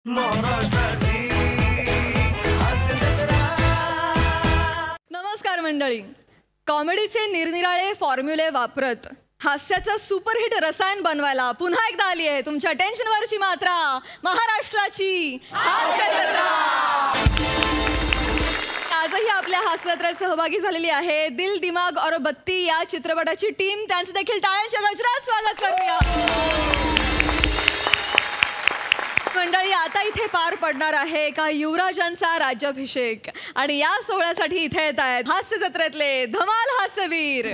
नमस्कार मंडळी. कॉमेडीचे निरनिराळे फॉर्म्युले वापरत हास्याचा सुपरहिट रसायन बनवायला पुन्हा एकदा आली आहे तुमच्या टेन्शनवरची मात्रा, महाराष्ट्राची हास्यजत्रा. आजही आपल्या हास्यजत्रेत सहभागी झालेली आहे दिल दिमाग और बत्ती या चित्रपटाची टीम. त्यांचं देखील टाळ्यांच्या गजरात स्वागत करूया. मंडळी, आता इथे पार पडणार आहे का युवराजांचा राज्याभिषेक आणि या सोहळ्यासाठी इथे येत आहेत हास्य जत्रेतले धमाल हास्यवीर.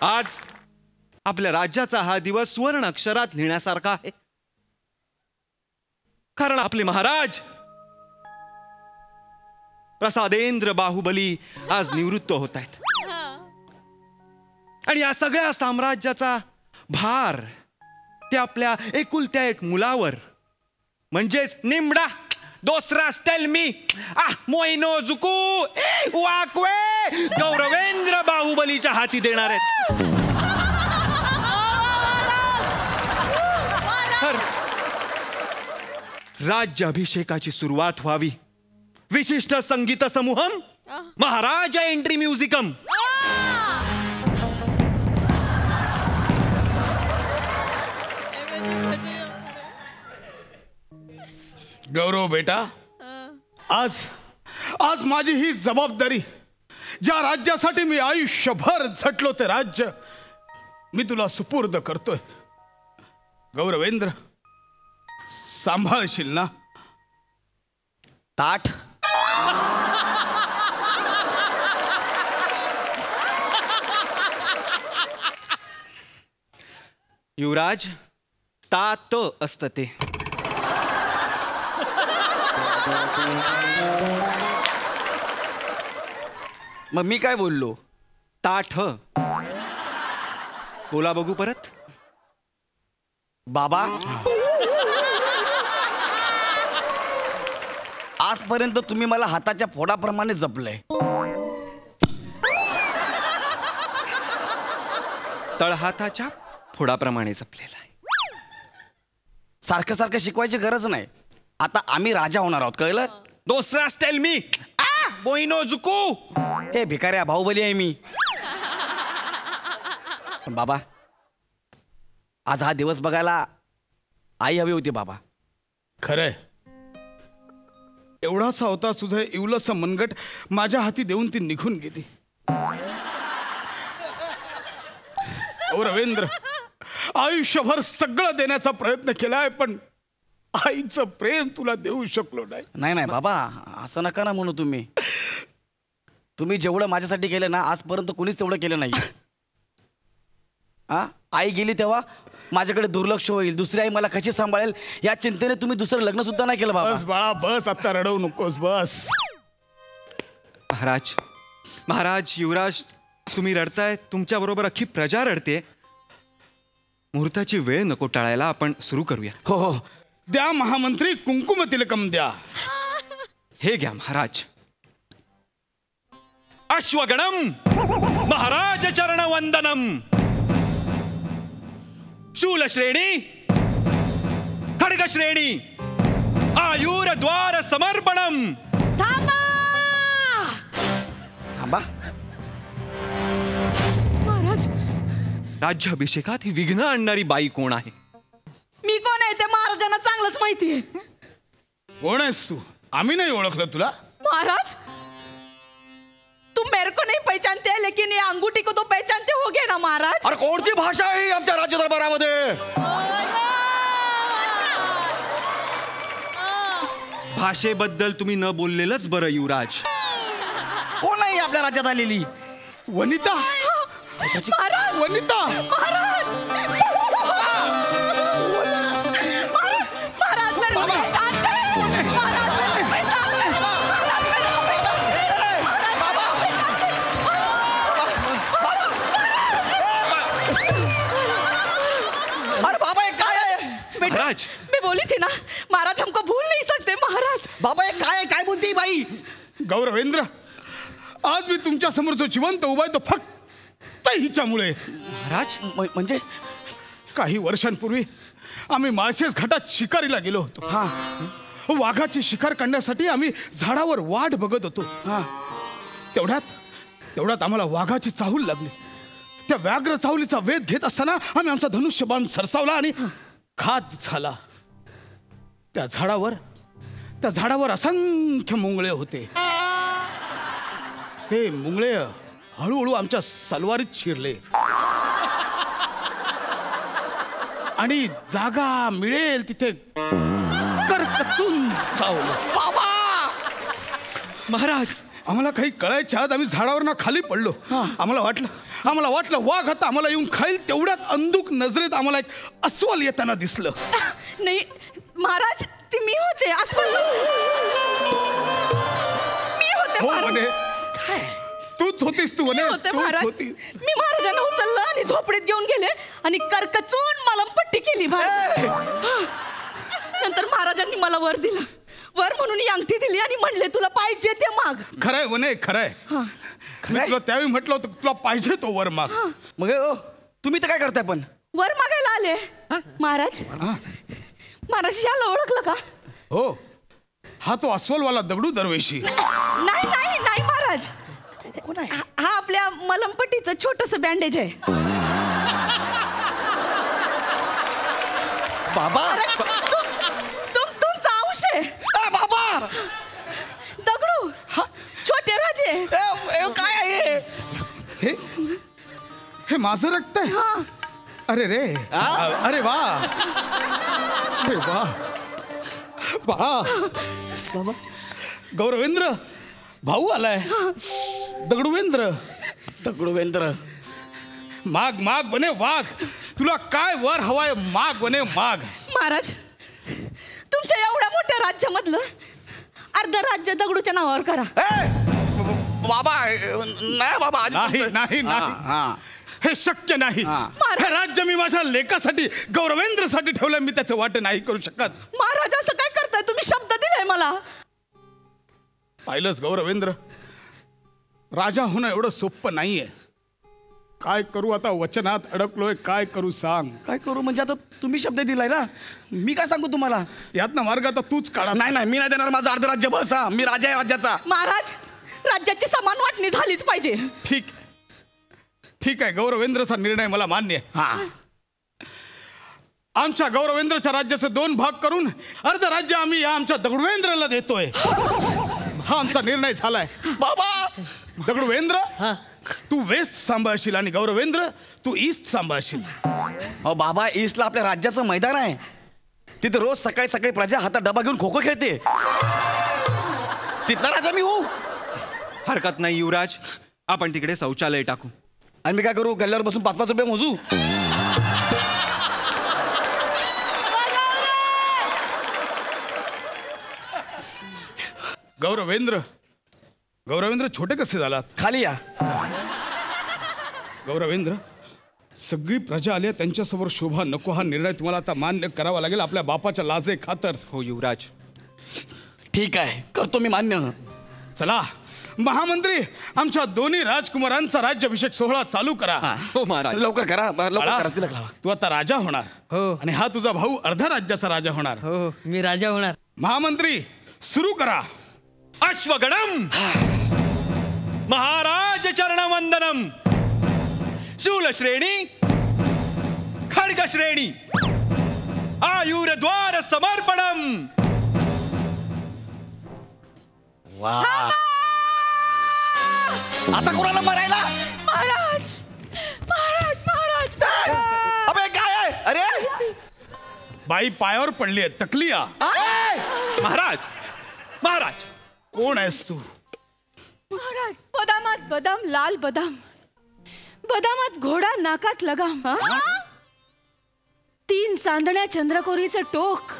आज आपल्या राज्याचा हा दिवस सुवर्ण अक्षरात लिहिण्यासारखा आहे, कारण आपले महाराज प्रसादेंद्र बाहुबली आज निवृत्त होत आहेत आणि या सगळ्या साम्राज्याचा भार ते आपल्या एकुलत्या एक मुलावर म्हणजेच निमडा दोसरा स्टेल्मी मोइनोजुकू वाकवे गौरवेंद्र बाहुबलीच्या हाती देणार आहेत. राज्याभिषेकाची सुरुवात व्हावी. विशिष्ट संगीत समूहम महाराज एंट्री म्युझिकम. गौरव बेटा, आज माझी ही जबाबदारी, ज्या राज्यासाठी मी आयुष्यभर झटलो ते राज्य मी तुला सुपूर्द करतोय. गौरवेंद्र, सांभाळशील ना? ताठ. युवराज, तात असतं ते. मग मी काय बोललो? ताठ. बोला बघू परत. बाबा, आजपर्यंत तुम्ही मला हाताच्या फोडाप्रमाणे जपलंय. तळहाताच्या फोडाप्रमाणे जपलेला आहे. सारखं सारखं शिकवायची गरज नाही. आता आम्ही राजा होणार आहोत, कळलं? दोसरा स्टेल्मी मोइनोजुकू. हे भिकाऱ्या, बाहुबली आहे मी. पण बाबा, आज हा दिवस बघायला आई हवी होती बाबा. खरंय, एवढासा होता तुझं इवलंसं मनगट माझ्या हाती देऊन ती निघून गेली. रवींद्र, आयुष्यभर सगळं देण्याचा प्रयत्न केलाय, पण आईचं प्रेम तुला देऊ शकलो नाही. नाही नाही बाबा, असं नका ना म्हणू. तुम्ही जेवढं माझ्यासाठी केलं ना, आजपर्यंत कुणीच तेवढं केलं नाही. आई गेली तेव्हा माझ्याकडे दुर्लक्ष होईल, दुसरी आई मला कशी सांभाळेल या चिंतेने तुम्ही दुसरं लग्न सुद्धा नाही केलं बाबा. बस बाळा, बस, आता रडवू नकोस, बस. महाराज, युवराज, तुम्ही रडताय, तुमच्या बरोबर अख्खी प्रजा रडते. मुहूर्ताची वेळ नको टाळायला, आपण सुरू करूया. हो हो, द्या महामंत्री, कुंकुम तिलकम द्या. हे घ्या महाराज. अश्वगणम महाराज चरण वंदनम. शूल श्रेणी खड्ग श्रेणी आयुर द्वार समर्पणम. थांबा. महाराज, राज्याभिषेकात ही विघ्न आणणारी बाई कोण आहे? मी कोण आहे ते महाराजांना चांगलंच माहिती आहे. कोण आहेस तू? आम्ही नाही ओळखलं तुला. महाराज, तुम मेरे को नहीं पहचानते, लेकिन ये अंगूठी को तो पहचानते होगे ना महाराज. अरे कोणती भाषा आहे आमच्या राज्य दरबारामध्ये? भाषेबद्दल तुम्ही न बोललेलंच बरं युवराज. कोण आहे आपल्या राज्यात आलेली? वनिता. महाराज, वनिता. महाराज, महाराज, मेरे को पहचानते हैं. महाराज, मेरे को पहचानते हैं. अरे बाबा, ये काय आहे? महाराज, मैं बोली थी ना, महाराज हमको भूल नहीं सकते. महाराज, बाबा, ये काय बोलती बाई? गौरवेंद्र, आज मी तुमच्या समोर जो जिवंत उभा आहे तो फक्त हिच्यामुळे. महाराज म्हणजे काही वर्षांपूर्वी आम्ही माळशेज घाटात शिकारीला गेलो होतो. हा वाघाची शिकार करण्यासाठी आम्ही झाडावर वाट बघत होतो. हा तेवढ्यात आम्हाला वाघाची चाहूल लागली. त्या व्याघ्र चाहुलीचा वेध घेत असताना आम्ही आमचा धनुष्यबाण सरसावला आणि घात झाला. त्या झाडावर असंख्य मुंगळे होते. ते मुंगळे हळूहळू आमच्या सलवारीत शिरले आणि जागा मिळेल तिथे करकचून चावलं. बाबा महाराज आम्हाला काही कळायच्या आत आम्ही झाडावरनं खाली पडलो. आम्हाला वाटलं वाघ आता आम्हाला येऊन खाईल. तेवढ्यात अंधुक नजरेत आम्हाला एक अस्वल येताना दिसलं. नाही महाराज, ती मी होते. मी होते हो महाराज. म्हणे तूच होतीस. तू म्हणे होते तूच महाराज. होती. मी महाराजांना उचललं आणि झोपडीत घेऊन गेले आणि करकचून मलमपट्टी केली महाराज. नंतर महाराजांनी मला वर दिलं. वर म्हणून ही अंगठी दिली आणि म्हणले तुला पाहिजे ते माग. खरंय म्हणे खरंय. मी तुला त्यावेळी म्हटलं होतं तुला पाहिजे तो वर माग. मग तुम्ही तर काय करताय पण? वर मागायला आले महाराज. महाराज याला ओळखलं का? हो, हा तो अस्वलवाला दगडू दरवेशी. नाही नाही नाही महाराज, हा आपल्या मलमपट्टीचं छोटस बँडेज आहे. बाबा तुमचा अंश आहे. बाबा दगडू छोटे राजे. काय आहे हे माझं रक्त आहे. अरे रे, अरे वा, अरे वा वा. गौरवेंद्र भाऊ आलाय. दगडूवेंद्र माग माग बने वाघ. तुला काय वर हवाय माग बने माग. महाराज, तुमच्या एवढ्या मोठ्या राज्यामधलं अर्ध राज्य दगडूच्या नावावर करा. बाबा नाही बाबा नाही नाही नाही, हे शक्य नाही. हे राज्य मी माझ्या लेकासाठी गौरवेंद्रसाठी ठेवलं. मी त्याचं वाटे नाही करू शकत. महाराज असं काय करताय तुम्ही? शब्द दिलाय मला. पाहिलंच गौरवेंद्र, राजा होणं एवढं सोपं नाहीये. काय करू आता, वचनात अडकलोय. काय करू सांग. काय करू म्हणजे आता तुम्ही शब्द दिलाय ना, मी काय सांगू तुम्हाला? यातनं मार्ग आता तूच काढा. नाही मी नाही देणार माझं अर्ध राज्य. बस मी राजा आहे राज्याचा. महाराज, राज्याची समान वाटणी झालीच पाहिजे. ठीक आहे, गौरवेंद्रचा निर्णय मला मान्य आहे. आमच्या गौरवेंद्रच्या राज्याचे 2 भाग करून अर्ध राज्य आम्ही या आमच्या दगडवेंद्रला देतोय. हा आमचा निर्णय झालाय. बाबा दगडवेंद्र तू वेस्ट सांभाळशील आणि गौरवेंद्र तू ईस्ट सांभाळशील. अहो बाबा, ईस्टला आपल्या राज्याचं मैदान आहे. तिथे रोज सकाळी सकाळी प्रजा हातात डबा घेऊन खो खो खेळते. तिथला राजा मी होऊ. हरकत नाही युवराज, आपण तिकडे शौचालय टाकू. आणि मी काय करू? गल्ल्यावर बसून 5-5 रुपये मोजू? गौरवेंद्र छोटे कसे झालात? खाली या. गौरवेंद्र, सगळी प्रजा आली, त्यांच्यासमोर शोभा नको. हा निर्णय तुम्हाला आता मान्य करावा लागेल आपल्या बापाच्या लाजे खातर. हो युवराज. ठीक आहे, करतो मी मान्य. चला महामंत्री, आमच्या दोन्ही राजकुमारांचा राज्याभिषेक सोहळा चालू करा. हो महाराज. लवकर करा, लवकर बाळा, करा. तिलक लावा. तू आता राजा होणार. हो. आणि हा तुझा भाऊ अर्धा राज्याचा राजा होणार. हो, मी राजा होणार. महामंत्री सुरू करा. अश्वगणम महाराज चरणवंदनम. शूल श्रेणी, खड्ग श्रेणी, आयुर्द्वार समर्पणम. आता कोणाला मरायला? महाराज महाराज महाराज. अबे काय आहे? अरे बाई पायावर पडली आहे, तकलिया. महाराज कोण आहेस तू? महाराज, बदामात बदाम, लाल बदाम, बदामात घोडा, नाकात लगाम. 3 चांदण्या चंद्रकोरीचं टोक.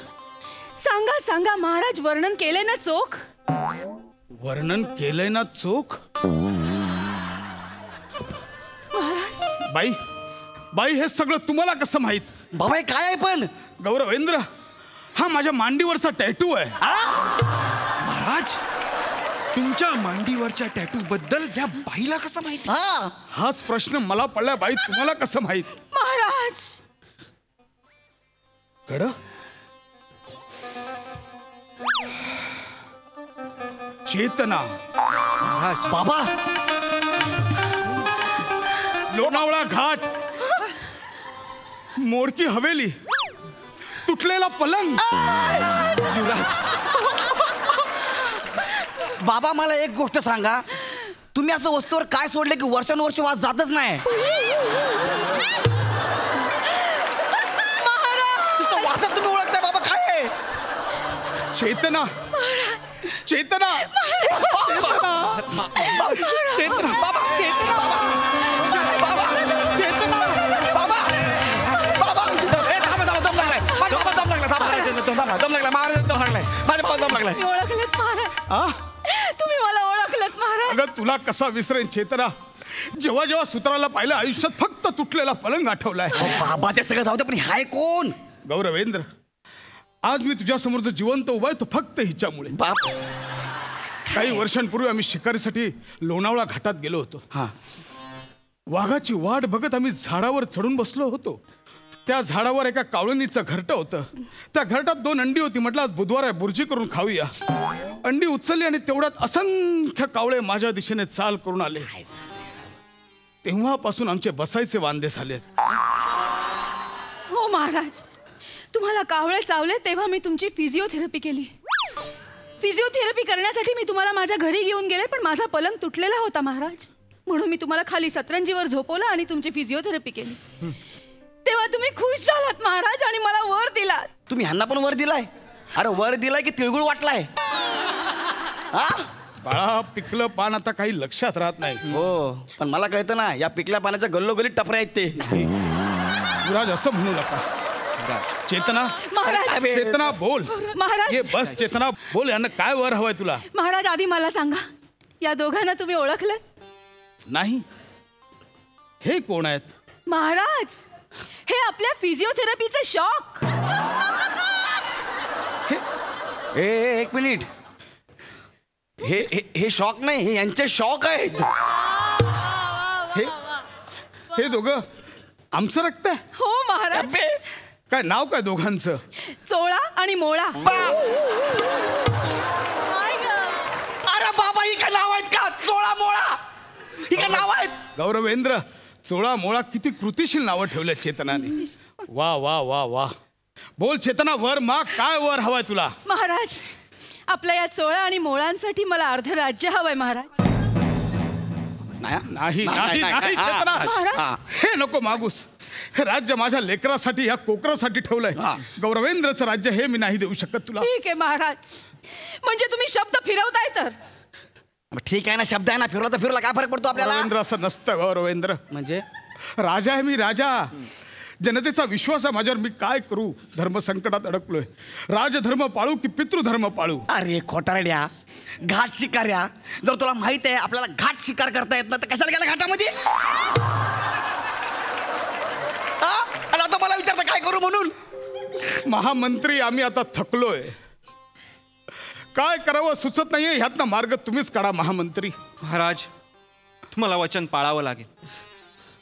सांगा सांगा महाराज, वर्णन केले ना चोख? वर्णन केलंय ना चोख? बाई हे सगळं तुम्हाला कसं माहित? बाबा हे काय आहे पण? गौरवेंद्र, हा माझ्या मांडीवरचा टॅटू आहे. महाराज तुमच्या मांडीवरच्या टॅटू बद्दल या बाईला कसं माहिती? हा हाच प्रश्न मला पडलाय बाई, तुम्हाला कसं माहित? महाराज कड चेतना, महाराज बाबा लोणावळा घाट, मोडकी हवेली, तुटलेला पलंग. बाबा मला एक गोष्ट सांगा, तुम्ही असं वस्तूवर काय सोडले की वर्षानुवर्ष वास जातच नाही? नुसतं वासात तुम्ही ओळखताय बाबा काय आहे? चेतना, चेतना, चेतना, चेतना, बाबा चेतना, बाबा चेतना. बाबा बाबा ए, थांबा, थांबा, दम लागलाय. माझ्या बाबा दम लागला. थांबा. दम लागला. महाराज दम लागलाय. माझ्या बाबा दम लागलाय. तुम्ही ओळखलत महाराज, आ? तुम्ही मला ओळखलत महाराज. अगं तुला कसा विसरेन चेतना, जेव्हा जेव्हा सूत्राला पाहिलं आयुष्यात फक्त तुटलेला पलंग आठवलाय. बाबा ते सगळं जाऊ दे, पण हाय कोण? गौरवेंद्र, आज मी तुझ्या समोर जो जिवंत उभा आहे तो फक्त हिच्यामुळे. बाप काही वर्षांपूर्वी आम्ही शिकारीसाठी लोणावळा घाटात गेलो होतो. हा वाघाची वाट बघत आम्ही झाडावर चढून बसलो होतो. त्या झाडावर एका कावळणीचं घरटं होतं. त्या घरटात 2 अंडी होती. म्हटलं आज बुधवार आहे, बुर्जी करून खाऊया. अंडी उचलली आणि तेवढ्यात असंख्य कावळे माझ्या दिशेने चाल करून आले. तेव्हापासून आमचे बसायचे वांदे झालेत. हो महाराज, तुम्हाला कावळे चावले तेव्हा मी तुमची फिजिओथेरपी केली. फिजिओथेरपी करण्यासाठी मी तुम्हाला माझ्या घरी घेऊन गेले, पण माझा पलंग तुटलेला होता महाराज. म्हणून मी तुम्हाला खाली सतरंजीवर झोपवलं आणि तुमची फिजिओथेरपी केली. तेव्हा तुम्ही खुश झालात महाराज आणि मला वर दिलात. तुम्ही ह्यांना पण वर दिलाय? अरे वर दिलाय की तिळगुळ वाटलाय? हा बाळा, पिकलं पान आता काही लक्षात राहत नाही. हो, पण मला कळतं ना, या पिकल्या पाण्याच्या गल्लोगल्लीत टपऱ्या आहेत ते. युवराज, असं म्हणू नका. चेतना, महाराज, चेतना बोल. महाराज, ये बस चेतना बोल. यांना काय वर हवंय तुला? महाराज आधी मला सांगा, या दोघांना तुम्ही ओळखलं? नाही. हे कोण आहेत? महाराज, हे आपल्या फिजिओथेरपीचे शॉक. ए एक मिनिट, हे शॉक नाही, हे यांचे शॉक आहेत. हे हे दोघं आमचं रक्त आहे? हो महाराज, अबे, काय नाव काय दोघांचं? चोळा आणि मोळा. अरे बाबा, ही काय नाव आहेत का? चोळा मोळा, ही काय नाव आहेत? गौरवेंद्र, चोळा मोळा किती कृतिशील नावं ठेवल्या चेतनाने. वा वा वा वा. बोल चेतना, वर माग. काय वर हवाय तुला? महाराज, आपल्या या चोळा आणि मोळांसाठी मला अर्ध राज्य हवंय महाराज. नाही नाही नाही चेतना, महाराज. हे नको मागूस. हे राज्य माझ्या लेकरासाठी, या कोकरासाठी ठेवलंय. गौरवेंद्रचं राज्य हे मी नाही देऊ शकत तुला. ठीक आहे महाराज, म्हणजे तुम्ही शब्द फिरवताय तर. ठीक आहे ना, शब्द आहे ना, फिरला तर फिरला, काय फरक पडतो आपल्याला? गौरवेंद्र, असं नसतं गौरवेंद्र. म्हणजे राजा आहे मी, राजा. जनतेचा विश्वास आहे माझ्यावर. मी काय करू? धर्म संकटात अडकलोय. राजधर्म पाळू की पितृधर्म पाळू? अरे खोटारड्या, घाट शिकार्या, जर तुला माहित आहे आपल्याला घाट शिकार करता येत ना, तर कशाला गेला घाटामध्ये? आणि आता मला विचारता काय करू म्हणून? महामंत्री, आम्ही आता थकलोय. काय करावं सुचत नाहीये. ह्यातनं मार्ग तुम्हीच काढा महामंत्री. महाराज, तुम्हाला वचन पाळावं लागेल.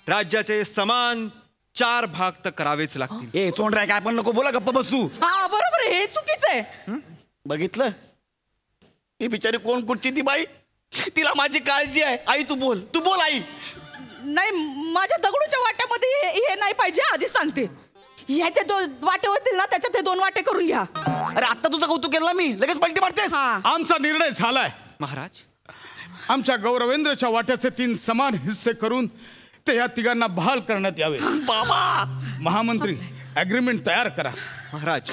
राज्याचे समान 4 भाग तर करावेच लागतील. ए चोंडराय, काय पण नको बोला, गप्प बस तू. हा बरोबर आहे, हे चुकीचं आहे. बघितलं, ही बिचारी कोण कुठची ती बाई, तिला माझी काळजी आहे. आई तू बोल, तू बोल आई. नाही, माझ्या दगडूच्या वाट्यामध्ये हे नाही पाहिजे, आधीच सांगते. ह्याचे 2 वाटे होतील ना, त्याच्यात हे 2 वाटे करून घ्या. अरे आत्ता तुझं कौतुक केलं ना मी, लगेच पलटी मारतेस. आमचा निर्णय झालाय. महाराज, आमच्या गौरवेंद्रच्या वाट्याचे 3 समान हिस्से करून ते या तिघांना बहाल करण्यात यावे. बाबा, महामंत्री, अग्रीमेंट तयार करा. महाराज,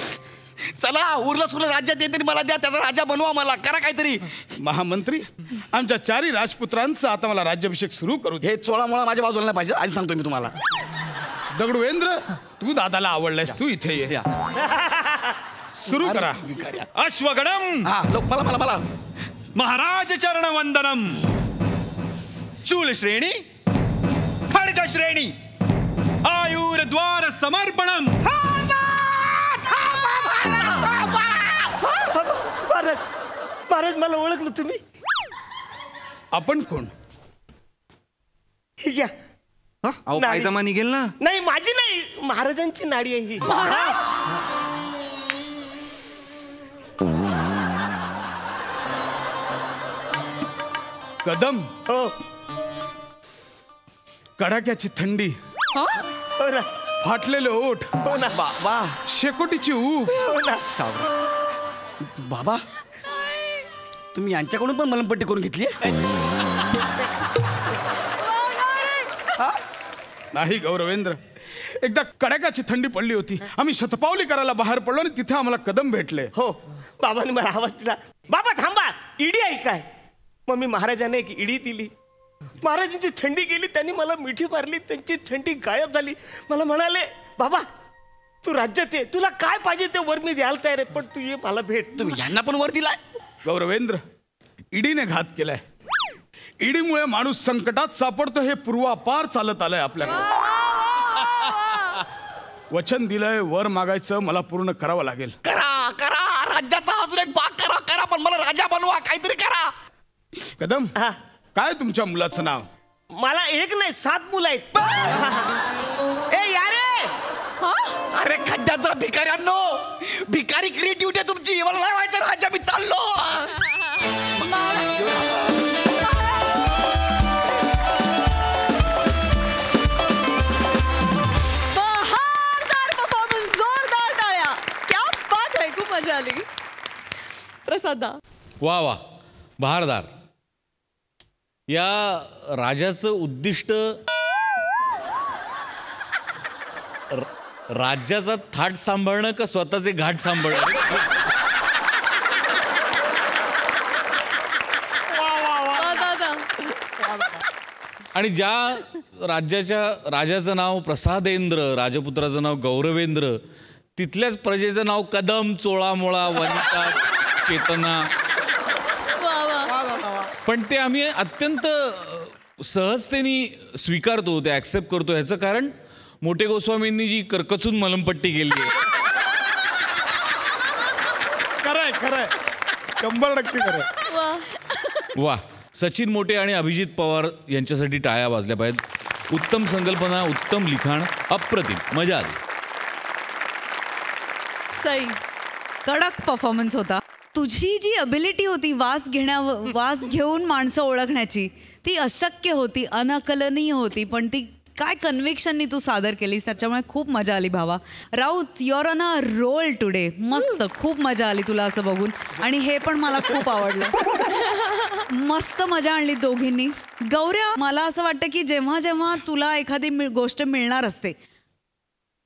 चला उरलं सुरलं राज्यात येते मला द्या, त्याचा राजा बनवा, मला करा काहीतरी. महामंत्री, आमच्या 4 राजपुत्रांचा आता मला राज्याभिषेक सुरू करू दे. हे चोळामोळा माझ्या बाजूला नाही पाहिजे, आज सांगतो मी तुम्हाला. दगडूवेंद्र, तू दादाला आवडलायस, तू इथे ये. या. सुरू करा. अश्वगणम, हा लोक मला मला मला महाराज चरण वंदनम. शूल श्रेणी, खड्ग श्रेणी, आयुर द्वार समर्पणम. महाराज, महाराज मला ओळखलं तुम्ही? आपण कोण? ही घ्या. अहो नाडी. पायजमा निघेल ना. नाही माझी नाही, महाराजांची नाडी आहे ही. कदम, हो कडाक्याची थंडी, हो ना, फाटलेले ओठ, हो ना. वा शेकोटीची ऊब. हो ना. बाबा, तुम्ही यांच्याकडून पण मलमपट्टी करून घेतली? नाही गौरवेंद्र, एकदा कडाक्याची थंडी पडली होती. आम्ही शतपावली करायला बाहेर पडलो आणि तिथे आम्हाला कदम भेटले. हो, बाबांनी मला आवाज दिला, बाबा थांबा, इडी आहे काय? मग मी महाराजांना एक इडी दिली. महाराजांची थंडी गेली, त्यांनी मला मिठी मारली, त्यांची थंडी गायब झाली. मला म्हणाले, बाबा तू राज्यात ये, तुला काय पाहिजे ते वर मी द्यायला तयार आहे, पण तू ये, मला भेट. तुम्ही यांना पण वर दिलाय? गौरवेंद्र, ईडीने घात केलाय. ईडीमुळे माणूस संकटात सापडतो हे पूर्वापार चालत आलंय आपल्याकडे. वचन दिलंय, वर मागायचं मला पूर्ण करावं लागेल. करा करा, राज्याचा अजून एक भाग करा करा, पण मला राजा बनवा, काहीतरी करा. कदम, हा. काय तुमच्या मुलाचं नाव? मला एक नाही 7 मुलं आहेत. ए यारे, अरे खड्ड्याचा भिकाऱ्यांनो, भिकारी क्रिएटिव्हिटी आहे तुमची. मला नाही व्हायचं राजा, मी चाललो. बहारदार परफॉर्मन्स, जोरदार टाळ्या. क्या बात आहे, खूप मजा आली. प्रसादा. वा वा, बहारदार. या राजाचं उद्दिष्ट राज्याचा थाट सांभाळणं का स्वतःचे घाट सांभाळणं? आणि ज्या राजाचं नाव प्रसादेंद्र, राजपुत्राचं नाव गौरवेंद्र, तिथल्याच प्रजेचं नाव कदम, चोळामोळा, वनिता, चेतना. पण ते आम्ही अत्यंत सहजतेने स्वीकारतो, ते ॲक्सेप्ट करतो. ह्याचं कारण मोठे गोस्वामींनी जी करकचून मलमपट्टी केली आहे. खरंय खरंय, 100% खरंय. वा, सचिन मोटे आणि अभिजित पवार यांच्यासाठी टाळ्या वाजल्या पाहिजेत. उत्तम संकल्पना, उत्तम लिखाण, अप्रतिम, मजा आली. सई. कडक परफॉर्मन्स होता. तुझी जी अबिलिटी होती वास घेऊन माणसं ओळखण्याची, ती अशक्य होती, अनकलनीय होती, पण ती काय कन्व्हिक्शननी तू सादर केलीस, त्याच्यामुळे खूप मजा आली भावा. Raut, you're on a roll today. मस्त, खूप मजा आली तुला असं बघून, आणि हे पण मला खूप आवडलं. मस्त मजा आणली दोघींनी. गौऱ्या, मला असं वाटतं की जेव्हा जेव्हा तुला एखादी गोष्ट मिळणार असते,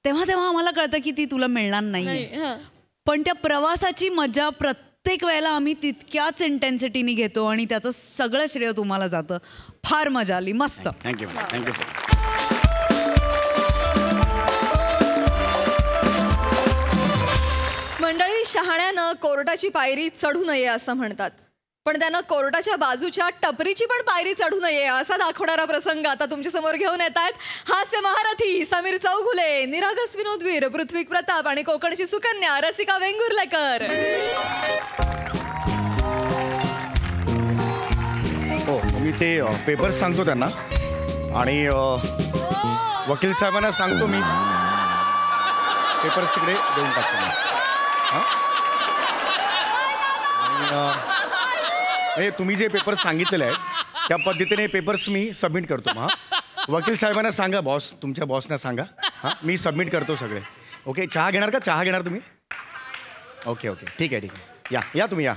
तेव्हा तेव्हा आम्हाला कळतं की ती तुला मिळणार नाही. पण त्या प्रवासाची मजा प्रत्येक वेळेला आम्ही तितक्याच इंटेन्सिटीने घेतो, आणि त्याचं सगळं श्रेय तुम्हाला जातं. फार मजा आली, मस्त. Thank you thank you sir. मंडळी, शहाण्यानं कोर्टाची पायरी चढू नये असं म्हणतात, पण त्यानं कोर्टाच्या बाजूच्या टपरीची पण पायरी चढू नये असा दाखवणारा प्रसंग आता तुमच्या समोर घेऊन येत आहेत हास्य महारथी समीर चौघुले, निरागस विनोदवीर पृथ्वी प्रताप आणि कोकणची सुकन्या रसिका वेंगुर्लेकर. हो, मी ते पेपर्स सांगतो त्यांना, आणि वकील साहेबांना सांगतो मी पेपर्स तिकडे देऊन टाकतो. आणि तुम्ही जे पेपर्स सांगितलेले आहेत त्या पद्धतीने पेपर्स मी सबमिट करतो. वकील साहेबांना सांगा, बॉस, तुमच्या बॉसना सांगा. हां, मी सबमिट करतो सगळे. ओके, चहा घेणार का? चहा घेणार तुम्ही? ओके ओके, ठीक आहे ठीक आहे. या या तुम्ही या.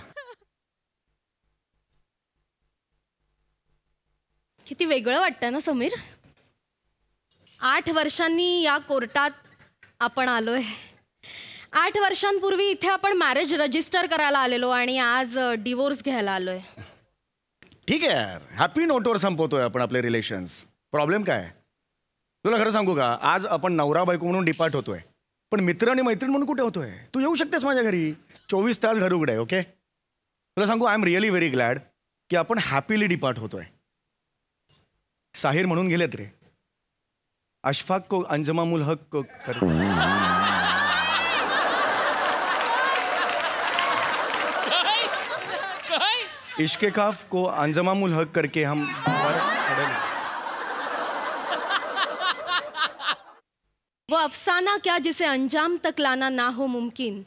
किती वेगळं वाटतं ना समीर. 8 वर्षांनी या कोर्टात आपण आलोय. 8 वर्षांपूर्वी इथे आपण मॅरेज रजिस्टर करायला आलेलो, आणि आज डिवोर्स घ्यायला आलोय. ठीक आहे यार, हॅपी नोटवर संपवतोय आपण आपले रिलेशन्स. प्रॉब्लेम काय? तुला खरं सांगू का, आज आपण नवरा बायको म्हणून डिपार्ट होतोय, पण मित्र आणि मैत्रीण म्हणून कुठे होतोय? तू येऊ शकतेस माझ्या घरी, 24 तास घर उघडे. ओके, तुला सांगू, I am really very glad की आपण हॅपीली डिपार्ट होतोय. साहिर म्हणून गेलेत रे, अशफाक को अंजमामुल हक को इश्के खाफ को अंजमामुल हक करके हम वो अफसाना क्या जिसे अंजाम तक लाना ना हो मुमकिन,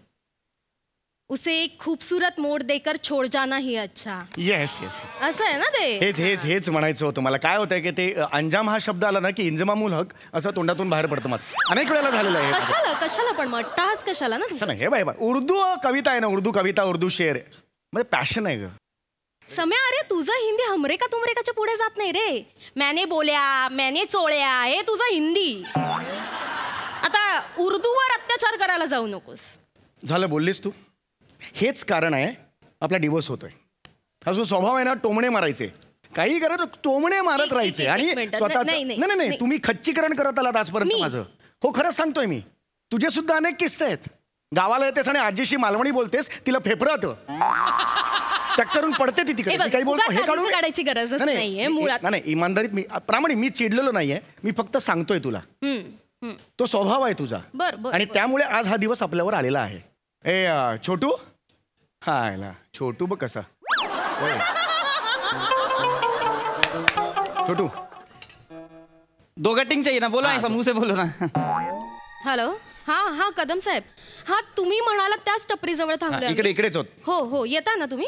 उसे एक खूबसूरत मोड देकर छोड़ जाना ही अच्छा. येस येस असं आहे ना ते. हेच म्हणायचं होतं मला. काय होतंय की ते अंजाम हा शब्द आला ना की इंजमामुल हक असं तोंडातून बाहेर पडतं. मग अनेक वेळेला झालेलं आहे. कशाला पण मग टास कशाला ना तू? असं नाही. हे बाय उर्दू कविता आहे ना, उर्दू कविता, उर्दू शेर म्हणजे पॅशन आहे ग. सम्या, अरे तुझं हिंदी हमरेका तुमरेकाच्या पुढे जात नाही रे. मैंने बोल्या, मैंने चोळ्या, हे तुझं हिंदी. आता उर्दूवर अत्याचार करायला जाऊ नकोस. झालं बोललीस तू. हेच कारण आहे आपला डिवोर्स होतोय. हा जो स्वभाव आहे ना, टोमणे मारायचे, काही करत टोमणे मारत राहायचे आणि स्वतःच. नाही तुम्ही खच्चीकरण करत आलात आजपर्यंत माझं. हो खरंच सांगतोय मी. तुझे सुद्धा अनेक किस्से आहेत. गावाला येतेस आणि आजीशी मालवणी बोलतेस, तिला फेफरत चक्करून पडते ती तिकडे. काही बोलतो हे काढून काढायची गरज नाहीये मुळात. नाही इमानदारीत मी प्रामाणिक मी चिडलेलो नाहीये. मी फक्त सांगतोय तुला तो स्वभाव आहे तुझा. आणि त्यामुळे आज हा दिवस आपल्यावर आलेला आहे. ए छोटू. हा छोटू बघ कसा. छोटू दो गटिंग चाहिए ना, बोलो ऐसा मुंह से बोलो ना. हॅलो. हा कदम साहेब. हा तुम्ही म्हणालात त्याच टपरी जवळ थांबलोय. इकडेच होत. हो येता ना तुम्ही.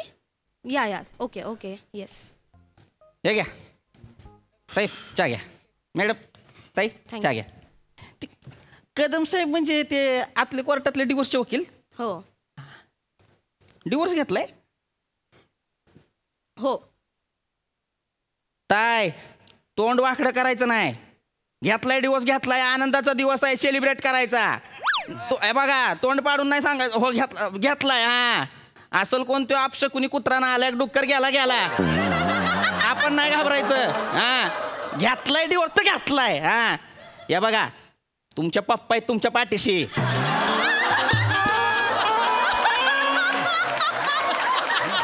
या ओके येस. हे घ्या साहेब, चहा घ्या. मॅडम ताई चहा घ्या. कदम साहेब म्हणजे ते आतले कोर्टातले डिवोर्सचे वकील. हो. डिवोर्स घेतलाय. हो. ताय तोंड वाकडं करायचं नाही. घेतलाय डिवोर्स घेतलाय. आनंदाचा दिवस आहे, सेलिब्रेट करायचा. बघा तोंड पाडून नाही सांगायचं. हो घेतलाय. हा असल कोणते आपश कुणी कुत्रा ना आला, डुक्कर गेला आपण नाही घाबरायचं. हा घेतलाय डिवोर्स तर घेतलाय. हा या बघा तुमच्या पप्पा आहेत तुमच्या पाठीशी.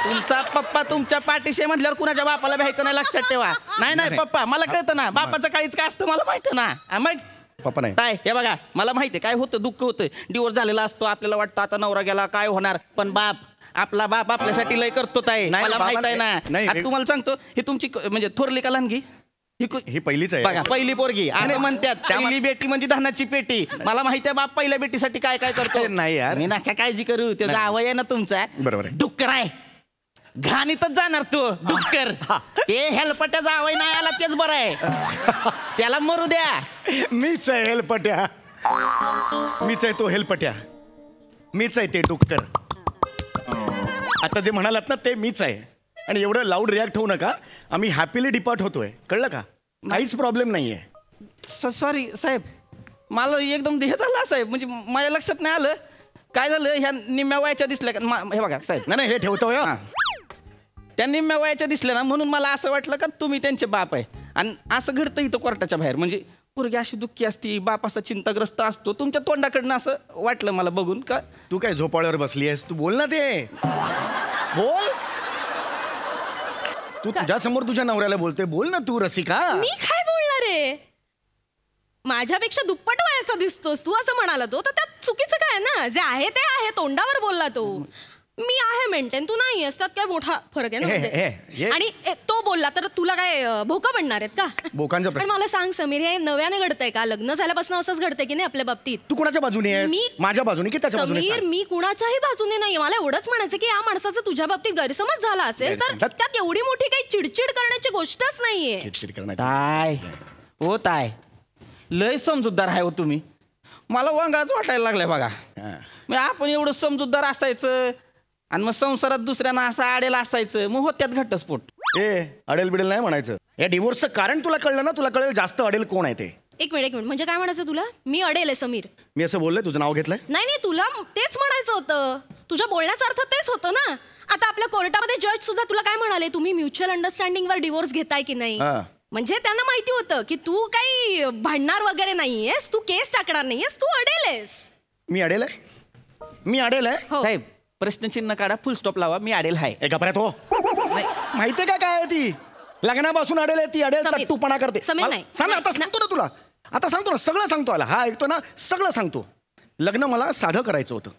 तुमचा पप्पा तुमच्या पाठीशी म्हटल्यावर कुणाच्या बापाला भ्यायचं नाही, लक्षात ठेवा. नाही पप्पा मला कळतं ना, बापाचं काहीच काय असतं मला माहिती ना. मग पप्पा नाही काय हे बघा मला माहिती काय होतं, दुःख होतं. डिवोर्स झालेला असतो, आपल्याला वाटतं आता नवरा गेला काय होणार, पण आपला बाप आपल्यासाठी लय करतो. ताई मला माहित आहे ना. आता तुम्हाला सांगतो ही तुमची म्हणजे थोरली का लहानगी ही पहिलीच आहे बघा, पहिली पोरगी आणि म्हणतात पहिली बेटी म्हणजे धानाची पेटी. मला माहिती आहे बाप पहिल्या बेटीसाठी काय काय करतो. नाही यार मी नका काळजी करू. त्याचा आवय आहे ना तुमचा, बरोबर आहे. डुक्कर आहे घाणीतच जाणार तो डुक्कर. हे हेलपट्याचा आवय नाही आला तेच बरं आहे. त्याला मरू द्या. मीच आहे हेलपट्या. मीच आहे तो हेलपट्या. मीच आहे ते डुक्कर. आता जे म्हणालात ना ते मीच आहे. आणि एवढं लाऊड रिॲक्ट होऊ नका. आम्ही हॅपीली डिपार्ट होतोय, कळलं का. काहीच प्रॉब्लेम नाहीये. सॉरी साहेब, मला एकदम हे झालं साहेब, म्हणजे माझ्या लक्षात नाही आलं काय झालं. ह्या निम्म्या वयाच्या दिसल्या का हे बघा साहेब. नाही हे ठेवतोय. त्या निम्म्या वयाच्या दिसल्या ना म्हणून मला असं वाटलं का तुम्ही त्यांचे बाप आहे. आणि असं घडतं इथं कोर्टाच्या बाहेर. म्हणजे पोरगी अशी दुःखी असती, बाप असा चिंताग्रस्त असतो. तुमच्या तोंडाकडनं असं वाटलं मला बघून. का तू काय झोपाळ्यावर बसली आहेस, तू बोल ना. ते बोल. तू तुझ्या समोर तुझ्या नवऱ्याला बोलतोय, बोल ना तू रसिका. मी काय बोलणार आहे. माझ्यापेक्षा दुप्पट वयाचा दिसतोस तू असं म्हणाला तो, तर त्यात चुकीचं काय ना. जे आहे ते आहे, तोंडावर बोलला तो. मी आहे मेंटेन, तू नाही असतात काय मोठा फरक आहे ना म्हणजे. आणि तो बोलला तर तुला काय भोका पडणार आहेत का. बोकांचा पण मला सांग समीर, हे नव्याने घडतंय का. लग्न झाल्यापासून असंच घडतंय की नाही आपल्या बाबतीत. तू कुणाच्या बाजूने आहेस, माझ्या बाजूने की त्याच्या बाजूने. समीर मी कुणाच्याही बाजूने नाही. मला एवढंच म्हणायचं की या माणसाचा तुझ्या बाबतीत गैरसमज झाला असेल तर त्यात एवढी मोठी काही चिडचिड करण्याची गोष्टच नाहीये. ताय हो ताय लय समजूतदार आहे हो तुम्ही. मला वांगाच वाटायला लागलाय बघा. मग आपण एवढं समजूतदार असायचं आणि मग संसारात दुसऱ्यांना असं आडेल असायचं, मग होत्यात घटस्फोट. अडेल बिडेल नाही म्हणायचं. या डिवोर्सचं कारण तुला कळलं ना, तुला कळेल जास्त अडेल कोण आहे ते. एक मिनिट म्हणजे काय म्हणायचं तुला. मी अडेल आहे समीर. मी असं बोललोय, तुझं नाव घेतलंय. नाही तुला तेच म्हणायचं होतं. तुझ्या बोलण्याचा अर्थ तेच होतं ना. आता आपल्या कोर्टामध्ये जज सुद्धा तुला काय म्हणाले, तुम्ही म्युच्युअल अंडरस्टँडिंगवर डिवोर्स घेताय की नाही. म्हणजे त्यांना माहिती होतं की तू काही भांडणार वगैरे नाहीयेस, तू केस टाकणार नाहीयेस, तू अडेल आहेस. मी अडेल आहे. मी अडेल आहे साहेब. प्रश्नचिन्ह काढा, फुल स्टॉप लावा. मी अडेल आहे. एका पर्यंत हो. माहितीये का काय आहे ती. लग्नापासून अडेल आहे ती. अडेल तट्टूपणा करते. सांग आता सांगतो ना तुला. आता सांगतो ना, सगळं सांगतो. आला हा ऐकतो ना, सगळं सांगतो. लग्न मला साधं करायचं होतं.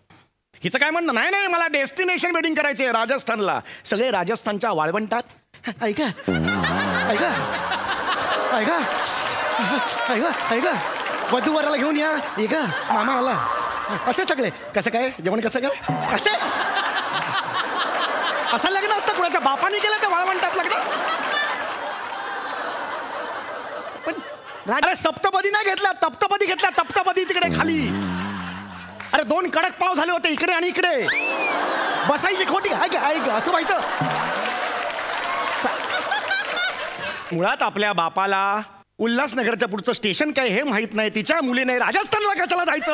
हिचं काय म्हणणं नाही नाही मला डेस्टिनेशन वेडिंग करायची आहे राजस्थानला. सगळे राजस्थानच्या वाळवंटात. ऐका ऐका ऐका ऐका ऐका वधूवराला घेऊन या. ऐका मामा आला. असे सगळे कसं काय जेवण कसं काय असे असं लग्न असतं. कुणाच्या बापाने केलं त्या वाळवंटात लग्न. पण अरे सप्तपदी नाही घेतला तप्तपदी घेतला. तप्तपदी तिकडे खाली. अरे 2 कडक पाव झाले होते इकडे आणि इकडे. बसायची खोटी ऐक ऐक असं व्हायचं. मुळात आपल्या बापाला उल्हासनगरच्या पुढचं स्टेशन काय हे माहित नाही. तिच्या मुलीने राजस्थानला कशाला जायचं.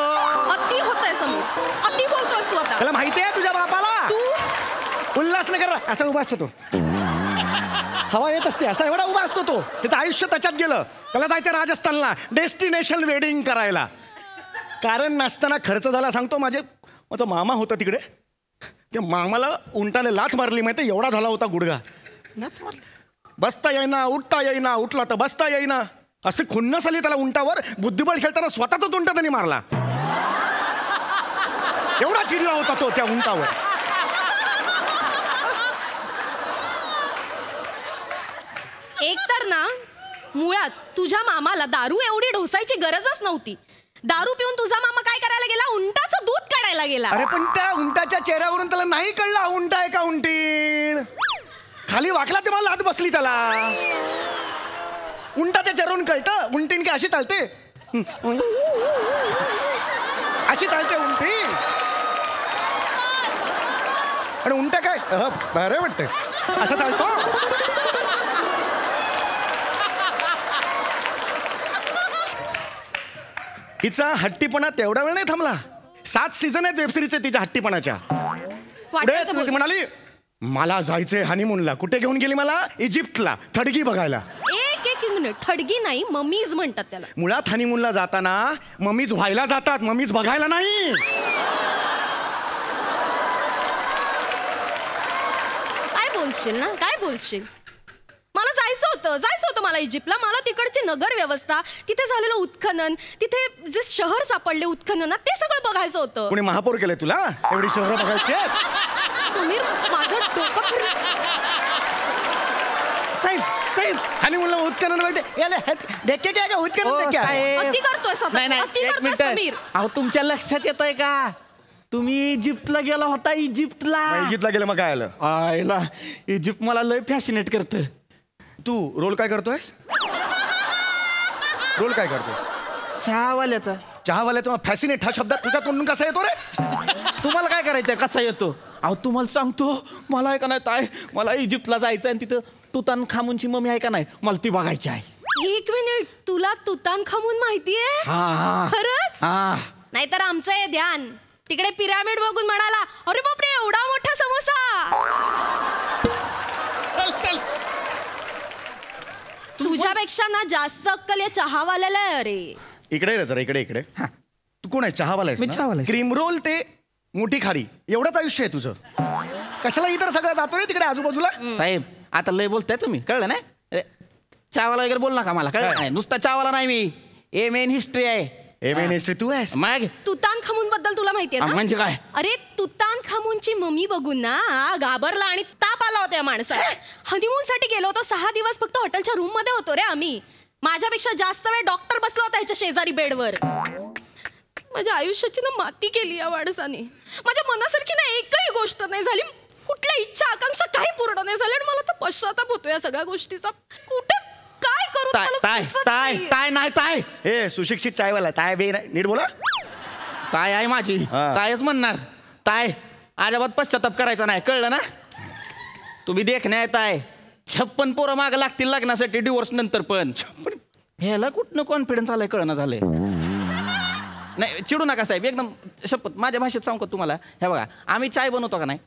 अति होतंय समीर, अति बोलतोयस तू आता. त्याला माहिती आहे तुझ्या बापाला तू उल्हासनगर असा उभा असतो तो. हवा येत असते असा एवढा उभा असतो तो. त्याचं आयुष्य त्याच्यात गेलं. त्याला जायचं राजस्थानला डेस्टिनेशन वेडिंग करायला. कारण नसताना खर्च झाला सांगतो. माझा मामा होता तिकडे. त्या मामाला उंटाने लाथ मारली माहिती. एवढा झाला होता गुडघा. लाथ मारली. बसता येईना उठता येईना. उठला तर बसता येईना. असे खुन्नस आली त्याला उंटावर. बुद्धिबळ खेळताना स्वतःचाच उंट त्यांनी मारला. एवढा चिडला होता तो त्या उंटावर. एक तर ना मुळात तुझ्या मामाला दारू एवढी ढोसायची गरजच नव्हती. दारू पिऊन तुझा मामा काय करायला गेला. उंटाचं दूध काढायला गेला. अरे पण त्या उंटाच्या चेहऱ्यावरून त्याला नाही कळला उंट आहे का उंटीण. खाली वाकला ते मला लाद बसली त्याला. उंटाच्या चेहऱ्यावरून कळतं उंटीण काय अशी चालते. अशी चालते उंटीण. आणि उंट काय बरं वाटतं असं चालतो. हिचा हट्टीपणा तेवढा वेळ नाही थांबला. 7 सीझन आहेत वेबसिरीजचे तिच्या हट्टीपणाच्या. पुढे ती म्हणाली मला जायचंय हनीमूनला. कुठे घेऊन गेली मला. इजिप्तला थडगी बघायला. एक मिनिट. थडगी नाही मम्मीज म्हणतात त्याला. मुळात हनीमूनला जाताना मम्मीज व्हायला जातात मम्मीज बघायला नाही. काय बोलशील ना काय बोलशील. मला जायचं होतं मला इजिप्तला. मला तिकडची नगर व्यवस्था तिथे झालेलं उत्खनन तिथे जे शहर सापडले उत्खननात ते सगळं बघायचं होतं. कोणी महापौर केलंय तुला एवढी शहरं बघायची. समीर माझं डोकं साहेब हनीमूनला उत्खनन देखील काय उत्खनन अति करतोय समीर. अहो तुमच्या लक्षात येत आहे का तुम्ही इजिप्तला गेला होता. इजिप्तला गेलं मग काय आलं. आयला इजिप्त मला लय फॅसिनेट करतं. तू रोल काय करतोयस. रोल काय करतोयस. चहावाल्याचा. चहावाल्याचा फॅसिनेट हा शब्द तुझ्या तोंडून कसा येतो रे. तुम्हाला काय करायचंय कसा येतो. अहो तुम्हाला सांगतो मला आहे का नाही ताय मला इजिप्तला जायचं आणि तिथं तुतानखामूनची मम्मी आहे का नाही मला ती बघायची आहे. 1 मिनिट. तुला तुतानखामून माहितीये. खरंच. नाहीतर आमचं हे ध्यान तिकडे पिरामिड बघून म्हणाला अरे बापरे एवढा मोठा समोसा. तुझ्यापेक्षा ना जास्त अक्कल या चहावाल्याला आहे. अरे इकडे रे जरा इकडे. तू कोण आहे. चहावाला मी चहावाला. क्रीम रोल ते मोठी खारी एवढंच आयुष्य आहे तुझं. कशाला इतर सगळं जातो रे तिकडे आजूबाजूला. साहेब आता लय बोलताय तुम्ही कळलं नाही. चहावाला वगैरे बोल नका मला कळलं नाही. नुसता चहावाला नाही मी एम एन हिस्ट्री आहे. एम एन हिस्ट्री तू आहेस. मग तुतानखामून बद्दल तुला माहितीये ना. म्हणजे काय. अरे तुतानखामूनची मम्मी बघून ना घाबरला आणि ताप आला होता या माणसाला. हनीमून साठी गेलो होतो. 6 दिवस फक्त हॉटेलच्या रूम मध्ये होतो रे आम्ही. माझ्यापेक्षा जास्त वेळ डॉक्टर बसला होता ह्याच्या शेजारी बेडवर. माझ्या आयुष्याची ना माती केली या माणसाने. माझ्या मनासारखी ना एकही गोष्ट नाही झाली. कुठल्या इच्छा आकांक्षा काही पूर्ण नाही झाल्या. मला तर पश्चाताप होतो या सगळ्या गोष्टीचा. कुठे काय करू. ताय नाही ताय. हे सुशिक्षित चायवाला ताय बे नीट बोला. ताय आहे माझी. तायच म्हणणार. ताय अजिबात पश्चाताप करायचा नाही कळलं ना. तुम्ही देखण्या ताय 56 पोरं मागं लागतील लग्नासाठी डिवोर्स नंतर. पण ह्याला कुठनं कॉन्फिडन्स आलाय कळना झालंय. नाही चिडू नका साहेब एकदम शपथ माझ्या भाषेत सांगतो तुम्हाला. हे बघा आम्ही चाय बनवतो का नाही.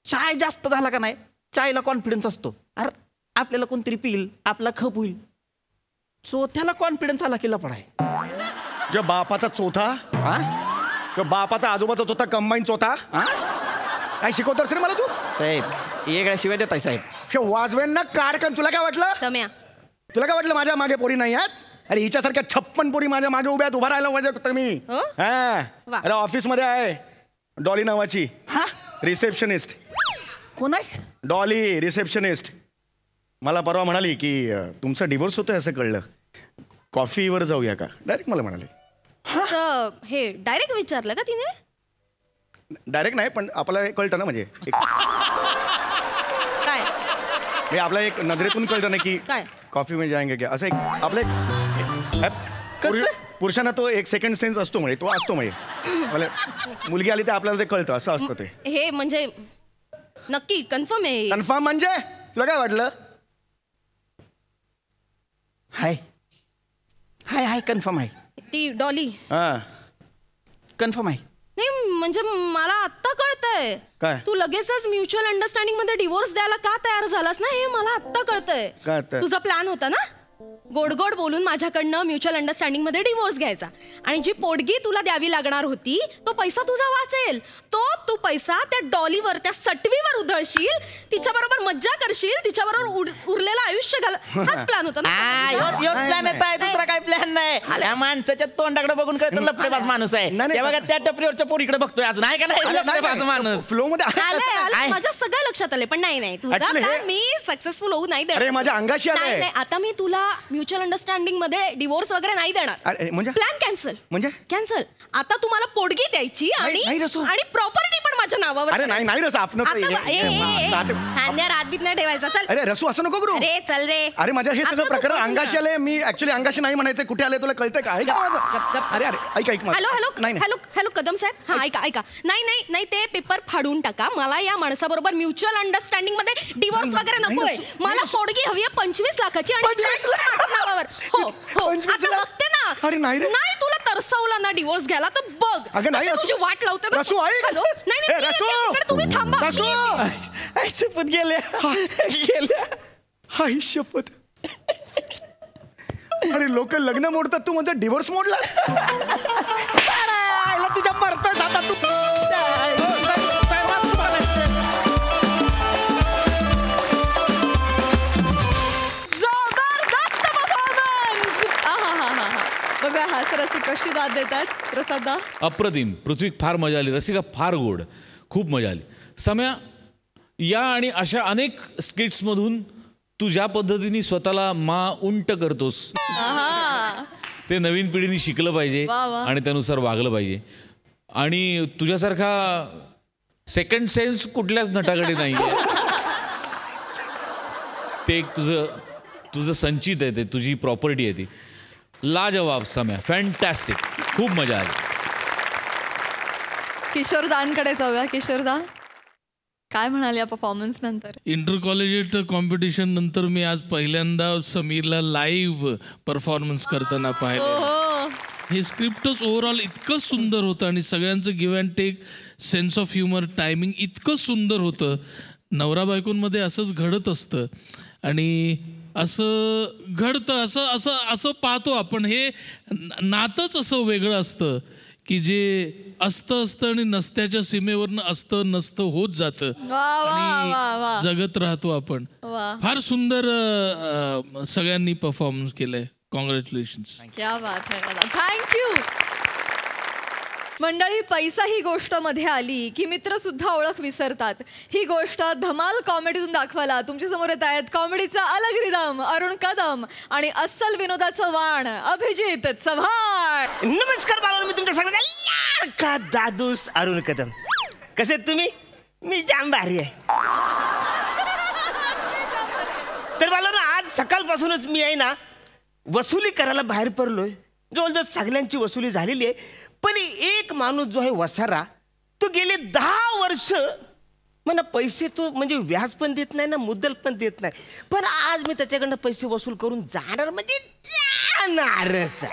चाय जास्त झाला का नाही चायला कॉन्फिडन्स असतो. अरे आपल्याला कोणतरी पिईल आपला खप होईल. चोथ्याला कॉन्फिडन्स आला की लफडा आहे. जो बापाचा चोथा बापाचा आजोबाचा चोथा कंबाईन चोथा. काय शिकवतोस रे मला तू. साहेब वेगळ्या शिवाय देताय साहेब. हे वाजवेन ना काढकन. तुला काय वाटलं सम्या. तुला काय वाटलं माझ्या मागे पोरी नाही आहेत. अरे हिच्यासारख्या 56 पोरी माझ्या मागे उभ्यात उभा राहायला पाहिजे मी. अरे ऑफिस मध्ये आहे डॉली नावाची रिसेप्शनिस्ट. कोण आहे? Dolly receptionist. मला परवा म्हणाली की तुमचा डिवोर्स होतोय असं कळलं, कॉफीवर जाऊया का. डायरेक्ट मला म्हणाले. असं हे डायरेक्ट विचारलं का तिने? डायरेक्ट नाही, पण आपल्याला कळतं ना, म्हणजे काय आपल्या एक नजरेतून कळतं ना की काय? कॉफी में जाएंगे क्या, असं एक आपलं पुरुषांना तो एक सेकंड सेन्स असतो, म्हणजे तो असतो. म्हणजे मला मुलगी आली तर आपल्याला ते कळतं, असं असतं ते. हे म्हणजे नक्की कन्फर्म आहे? कन्फर्म म्हणजे तुला काय वाटलं? हाय हाय हाय कन्फर्म आहे. ती डॉली हा कन्फर्म आहे. नाही म्हणजे मला आत्ता कळतंय. काय? तू लगेचच म्युच्युअल अंडरस्टँडिंग मध्ये डिवोर्स द्यायला का तयार झालास ना, हे मला आत्ता कळतंय. काय तर? तुझा प्लॅन होता ना गोड गोड बोलून माझ्याकडनं म्युच्युअल अंडरस्टँडिंग मध्ये डिवोर्स घ्यायचा, आणि जी पोटगी तुला द्यावी लागणार होती तो पैसा तुझा वाचेल. तू पैसा त्या डॉलीवर, त्या सटवीवर उधळशील, तिच्याबरोबर मज्जा करशील, तिच्याबरोबर उरलेलं आयुष्य घाल. हाच प्लॅन होता ना? प्लॅन आहे, दुसरा काय प्लॅन नाही. त्या माणसाच्या तोंडाकडे बघून कळतं लफडेबाज माणूस आहे. ते बघा त्या टपरीवरच्या पोरीकडे बघतोय अजून, आहे का नाही लफडेबाज माणूस. फ्लो मध्ये आलंय माझ्या सगळ्या लक्षात आले, पण नाही तुझा प्लॅन मी सक्सेसफुल होऊ नाही देणार. अरे माझ्या अंगाशी आलंय. नाही, आता मी तुला म्युच्युअल अंडरस्टँडिंग मध्ये डिवोर्स वगैरे नाही देणार. म्हणजे प्लॅन कॅन्सल. म्हणजे कॅन्सल. आता तुम्हाला पोटगी द्यायची आणि प्रॉपर्टी पण माझ्या नावावर. अरे नाही रसू, आपण रात बीत नाही ठेवायचा. चल. अरे रसू असं नको करू. अरे चल रे. अरे माझ्या हे सगळं प्रकरण अंगाशी आले. मी ऍक्च्युली अंगाशी नाही म्हणायचं. कुठे आले तुला कळतंय का? अरे ऐक हॅलो कदम साहेब. हा ऐका. नाही ते पेपर फाडून टाका. मला या माणसाबरोबर म्युच्युअल अंडरस्टँडिंग मध्ये डिवोर्स वगैरे नकोय. मला पोटगी हवी आहे 25 लाखाची आणि नावावर. हो आता बघते ना. अरे नाही तुला तरसवलं ना डिवोर्स घ्यायला तर बघ. अगं नाही तुझी वाट लावते. हॅलो नाही तुम्ही थांबा. शपथ गेल्या. हाय शपथ. अरे लोक लग्न मोडतात, तू म्हणजे डिवोर्स मोडलास. तुझ्या मरतोय आता तू. बघा हास्यरसिक कशी दाद देतात प्रसादा. अप्रतिम. पृथ्वी फार मजा आली, रसिका फार गोड, खूप मजा आली. सम्या, या आणि अशा अनेक स्किट्समधून तू ज्या पद्धतीने स्वतःला उंट करतोस ते नवीन पिढीने शिकलं पाहिजे आणि त्यानुसार वागलं पाहिजे. आणि तुझ्यासारखा सेकंड सेन्स कुठल्याच नटाकडे नाही आहे. ते एक तुझं संचित आहे, ते तुझी प्रॉपर्टी आहे. ती लाजवाब सम्या, फॅन्टॅस्टिक, खूप मजा आली. किशोरदांकडे जाऊया. किशोरदा, काय म्हणाले या परफॉर्मन्स नंतर? इंटर कॉलेजिएट कॉम्पिटिशन नंतर मी आज पहिल्यांदा समीरला लाईव्ह परफॉर्मन्स करताना पाहिलं. हे स्क्रिप्टच ओव्हरऑल इतकं सुंदर होतं आणि सगळ्यांचं give and take, sense of humour, timing इतकं सुंदर होतं. नवरा बायकोंमध्ये असंच घडत असतं आणि असं घडतं, असं पाहतो आपण. हे नातंच असं वेगळं असतं की जे असतं आणि नसत्याच्या सीमेवरनं असतं नसतं होत जातं आणि जगत राहतो आपण. फार सुंदर सगळ्यांनी परफॉर्मन्स केलंय. कॉंग्रॅच्युलेशन्स. क्या बात है दादा, थँक्यू. मंडळी, पैसा ही गोष्ट मध्ये आली की मित्र सुद्धा ओळख विसरतात. ही गोष्ट धमाल कॉमेडीतून दाखवायला तुमच्या समोर येत आहेत कॉमेडीचा अलग रिदम अरुण कदम आणि अस्सल विनोदाचं वाण अभिजित चव्हाण. नमस्कार बाळांनो, मी तुमच्या सगळ्यांना लाडका दादूस अरुण कदम. कसे तुम्ही? मी जाम भारी आहे. तर बाळांनो, आज सकाळपासूनच मी आहे ना वसुली करायला बाहेर पडलोय. जवळजवळ सगळ्यांची वसुली झालेली आहे, पण एक माणूस जो आहे वसारा, तो गेले 10 वर्ष मला पैसे, तो म्हणजे व्याज पण देत नाही ना मुद्दल पण देत नाही. पण आज मी त्याच्याकडनं पैसे वसूल करून जाणार म्हणजे जाणारच.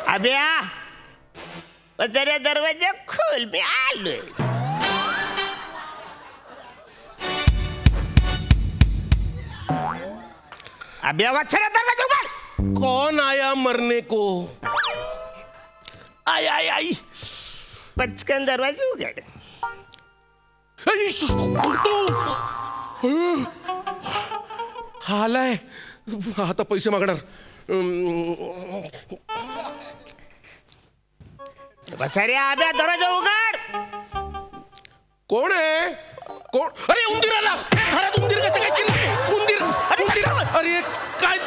अभ्या, जरा दरवाजा खोल, मी आलोय. अभ्या, वाचरा दरवाजा उघड. कौन आया मरने को? आई. पचकन दरवाजा उघड. हा आलाय आता पैसे मागणार. अरे आब्या दरवाजा उघड. कोण आहे? कोण? अरे उंदीर आला घरात. उंदीर कसं काय केलं? उंदीर अरे काय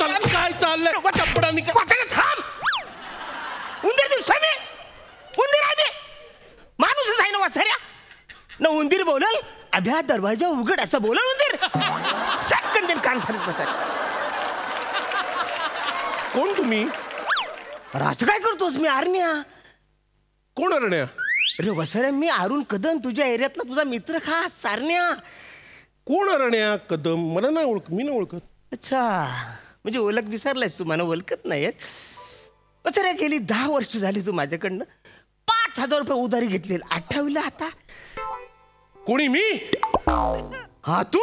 चाललंय चपडानी थांब. उंदीर दिसतोय मी. उंदीर आहे मी. माणूसच आहे ना वासाऱ्या. न उंदीर बोलल अभ्या दरवाजा उघड असं बोलल उंदीर. सटकन देन कान फाडत बसा. कोण तुम्ही? अरे असं काय करतोस? मी आरण्या. कोण अरण्या? अरे वसाऱ्या मी अरुण कदम तुझ्या एरियातला तुझा मित्र खास सारण्या. कोण अरण्या कदम? मला नाही ओळख. मी नाही ओळखत. अच्छा म्हणजे ओळख विसरलायस तू. मला ओळखत नाहीयेत. वसाऱ्या गेली 10 वर्ष झाली तू माझ्याकडनं 5,000 रुपये उधारी घेतलेली. आठवलं आता? कोणी? मी? हा तू.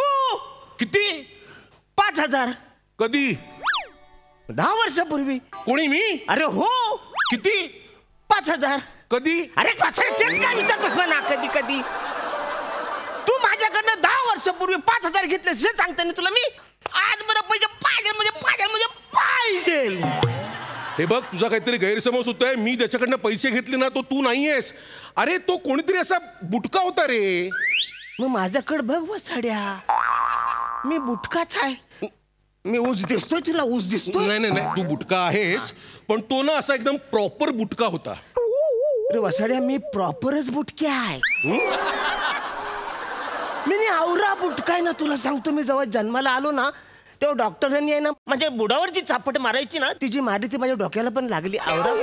किती? 5,000. कधी? 10 वर्षापूर्वी. कोणी? मी? अरे हो. किती? 5,000. कधी? अरे तेच काय विचारतोस ना कधी कधी. तू माझ्याकडनं 10 वर्षापूर्वी 5,000 घेतले हे सांगता ना तुला मी. आज बरं पैसे पाहिजे. हे बघ तुझा काहीतरी गैरसमज होतोय. मी ज्याच्याकडनं पैसे घेतले ना तो तू नाहीयेस. अरे तो कोणीतरी असा बुटका होता रे. मग माझ्याकडे बघ वसाड्या. मी बुटकाच आहे. मी ऊस दिसतोय तुला? ऊस दिसतोय? नाही तू बुटका आहेस पण तो ना असा एकदम प्रॉपर बुटका होता. अरे वसाड्या मी प्रॉपरच बुटके आहे. मी आवरा बुटका आहे ना. तुला सांगतो मी जेव्हा जन्माला आलो ना तेव्हा डॉक्टरांनी आहे ना माझ्या बुडावरची चापट मारायची ना ती जी मारली ती माझ्या डोक्याला पण लागली. आवरा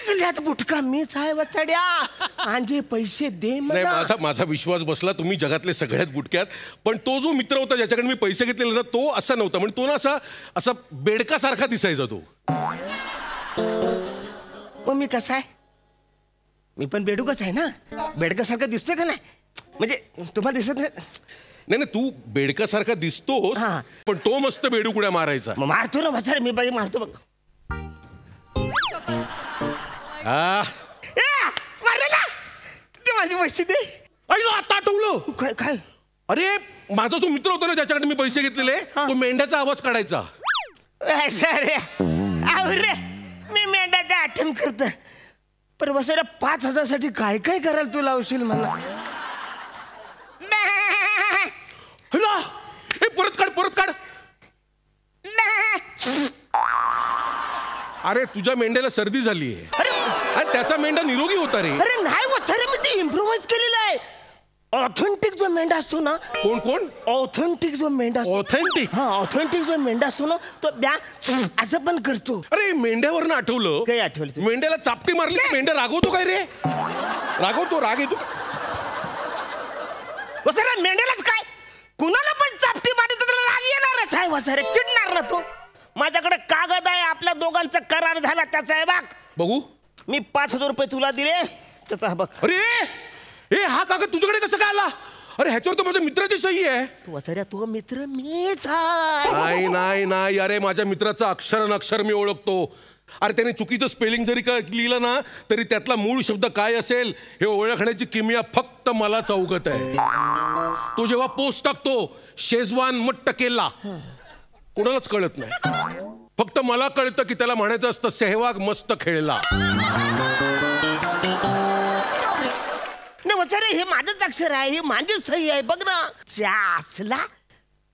जगातले बुटका मीच आहे वसाड्या. माझे पैसे दे मला. माझा विश्वास बसला तुम्ही जगातले सगळ्यात बुटक्यात. पण तो जो मित्र होता ज्याच्याकडे मी पैसे घेतलेले ना तो असा नव्हता. म्हणजे तो ना असा बेडकासारखा दिसायचा तो. मग मी कसा आहे? मी पण बेडूकच आहे ना. बेडकासारखं दिसतोय का नाही? म्हणजे तुम्हाला दिसत नाही तू बेडकासारखा दिसतोस पण तो मस्त बेडूक उड्या मारायचा. मारतो ना वसाड्या. मी बाई मारतो बघ. ते माझी पैसे दे. आता आठवलं. काय? अरे माझा जो मित्र होता ना ज्याच्याकडे मी पैसे घेतलेले तो मेंढ्याचा आवाज काढायचा. अरे मी मेंढ्याचा आठवण करतो. पण वसाऱ्या 5,000 साठी काय काय करायला तू लावशील मला? परत काढ. अरे तुझ्या मेंढ्याला सर्दी झाली आहे. अरे त्याचा मेंढा निरोगी होता रे. अरे नाही वसाऱ्या मी ते इम्प्रोवाइज केलेलं आहे. ऑथेंटिक जो मेंढा असतो ना. कोण? ऑथेंटिक जो मेंढा. ऑथेंटिक? हा ऑथेंटिक जो मेंढा असतो ना तो असं पण करतो. अरे मेंढ्यावरनं आठवलं. काय आठवलं? मेंढ्याला चापटी मारली मेंढ्या रागवतो काय रे? रागवतो. राग येतो. वसाऱ्या मेंढ्यालाच काय कुणाला पण चापटी मारली तर राग येणारच आहे वसाऱ्या. चिडणार ना तो. माझ्याकडे कागद आहे. आपल्या दोघांचा करार झाला त्याचा आहे बघ. बघू. मी 5,000 रुपये तुला दिले त्याचा बघ. अरे हा कागद तुझ्याकडे कसं काय आला? अरे ह्याच्यावर तर माझ्या मित्राची सही आहे. तू वसाऱ्या तो मित्र मीच आहे. नाही अरे माझ्या मित्राचं अक्षर मी ओळखतो. अरे त्याने चुकीचं स्पेलिंग जरी लिहिलं ना तरी त्यातला मूळ शब्द काय असेल हे ओळखण्याची किमया फक्त मलाच अवगत आहे. तो जेव्हा पोस्ट टाकतो शेजवान मट्ट केला कोणालाच कळत नाही. फक्त मला कळतं की त्याला म्हणायचं असतं सेहवाग मस्त खेळला. वसारे हे माझंच अक्षर आहे. हे माझी सही आहे बघ ना. असला.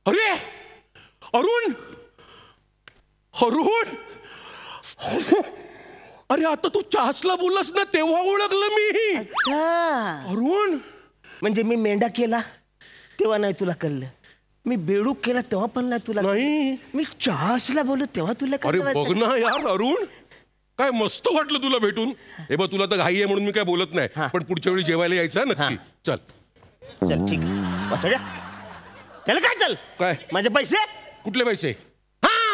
अरे अरुण अरे आता तू चासला बोललास ना तेव्हा ओळखलं मी. अरुण म्हणजे मी मेंढा केला तेव्हा नाही तुला कळलं. मी बेडूक केला तेव्हा पण नाही तुला. नाही मी चासला बोललो तेव्हा तुला अरे कळलं. बघ ना यार अरुण काय मस्त वाटलं तुला भेटून. हे बघ तुला तर घाई आहे म्हणून मी काय बोलत नाही. पण पुढच्या वेळी जेवायला यायचं नक्की. चल ठीक आहे. चल काय चल काय माझे पैसे? कुठले पैसे?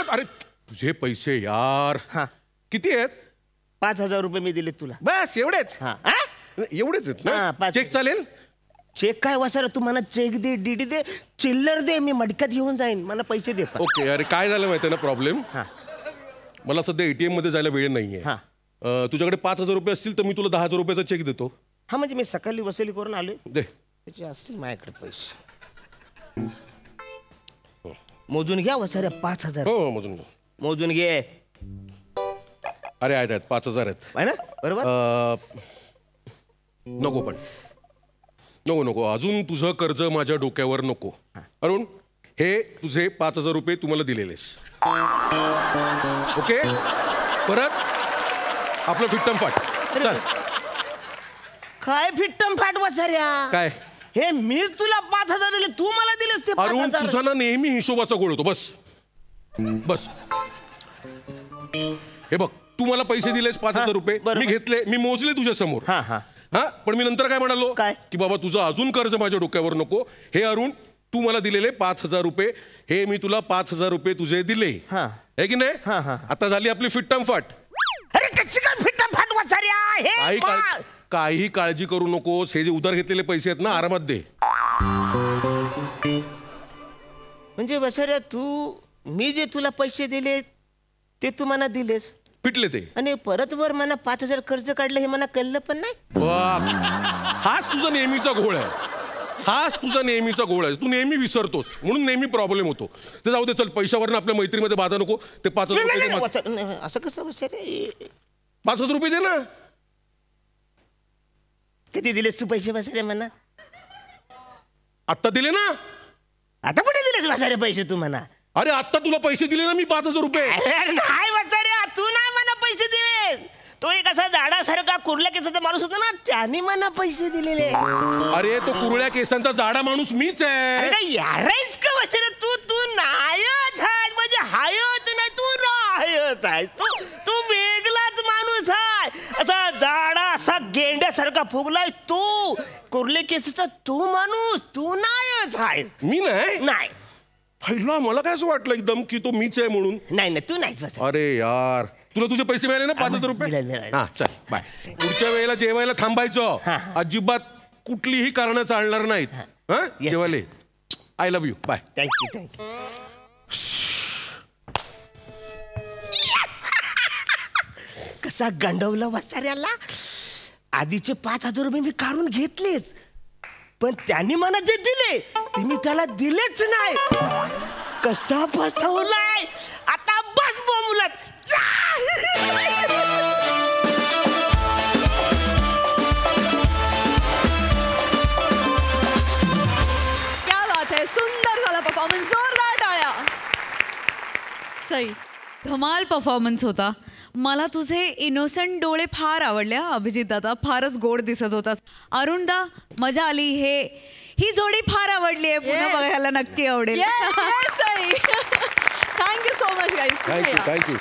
अरे तुझे पैसे यार. किती आहेत? 5,000 रुपये मी दिले तुला. बस एवढेच? एवढेच आहेत ना? चेक चालेल? चेक काय वसार तू मला चेक दे डीडी दे चिल्लर दे मी मडक्यात घेऊन जाईन. मला पैसे दे. ओके. अरे काय झालं माहिती आहे ना प्रॉब्लेम. मला सध्या ATM मध्ये जायला वेळ नाहीये. तुझ्याकडे 5,000 रुपये असतील तर मी तुला 10,000 रुपयाचा चेक देतो. म्हणजे मी सकाळी वसुली करून आलोय. दे त्याचे असतील माझ्याकडे पैसे. मोजून घ्या वसाऱ्या 5,000. हो मोजून घे. मोजून घे. अरे आहेत 5,000 आहेत. आहे ना बरोबर. नको पण नको अजून तुझं कर्ज माझ्या डोक्यावर नको. अरुण हे तुझे 5,000 रुपये तुम्हाला दिलेलेस. ओके परत आपलं फिट्टम फाट. चल. काय फिट्टम फाट वसाऱ्या. काय हे मीच तुला 5,000 दिले तू मला दिलेस ते अरुण 5,000. तुझा ना नेहमी हिशोबाचा गोळ होतो. बस बस हे बघ तू मला पैसे दिलेस 5,000 रुपये मी घेतले मी मोजले तुझ्या समोर. हा पण मी नंतर काय म्हणालो काय की बाबा तुझं अजून कर्ज माझ्या डोक्यावर नको. हे अरुण तू मला दिलेले 5,000 रुपये हे मी तुला 5,000 रुपये तुझे दिले आहे की नाही. आता झाली आपली फिट्टम फाट. अरे कशी काय फिट्टम फाट वसाऱ्या. काही काळजी करू नकोस. हे जे उधार घेतलेले पैसे आहेत ना आरामात दे. म्हणजे वसाऱ्या तू मी जे तुला पैसे दिले ते तू मला दिलेस पिटले ते आणि परत वर मला 5,000 कर्ज काढलं हे मला कळलं पण नाही. हाच तुझा नेहमीचा घोळ आहे. हाच तुझा नेहमीचा घोळ आहे. तू नेहमी विसरतोस म्हणून नेहमी प्रॉब्लेम होतो. ते जाऊ दे चल पैशावरनं आपल्या मैत्रीमध्ये बाधा नको. ते 5,000 रुपये असं कसं वसाऱ्या. 5,000 रुपये दे ना. किती दिलेस तू पैसे वसाऱ्या म्हणा. आत्ता दिले ना. आता कुठे दिलेस वसाऱ्या पैसे तू म्हणा. अरे आत्ता तुला पैसे दिले ना मी 5,000 रुपये. नाही वसाऱ्या तू नाही मला पैसे दिले. तो एक असा जाडासारखा कुर्ल्या केसाचा माणूस होता ना त्याने मला पैसे दिलेले. अरे तो कुरळ्या केसांचा जाडा माणूस मीच आहे. यारच का वसाऱ्या तू नायच आहे म्हणजे हायच नाही तू राहच आहे. तू वेगळाच माणूस आहे. असा जाडा असा गेंड्यासारखा फुगलाय तू. कुर्ले केसाचा तू माणूस तू नायच आहे. मी नाही. पहिला मला काय असं वाटलं एकदम की तो मीच आहे म्हणून. नाही तू नाहीच. अरे यार तुला तुझे पैसे मिळाले ना 5,000 रुपये. हा चल बाय. पुढच्या वेळेला जेवायला थांबायचं. अजिबात कुठलीही कारण चालणार नाहीत. हा जेवायला. I love you bye. Thank you. कसा गंडवला वसाऱ्याला. आधीचे 5,000 रुपये मी काढून घेतलेच पण त्यांनी मला जे दिले ते मी त्याला दिलेच नाही. कसा फसवलाय. आता बस बोंबलत. क्या बात है. सुंदर झाला परफॉर्मन्स. जोरदार टाळ्या. सई धमाल परफॉर्मन्स होता. मला तुझे इनोसंट डोळे फार आवडले अभिजित दादा. फारच गोड दिसत होतास. अरुण दा मजा आली. ही जोडी फार आवडली आहे. पुन्हा बघायला नक्की आवडेल. Thank you so much guys. Thank you.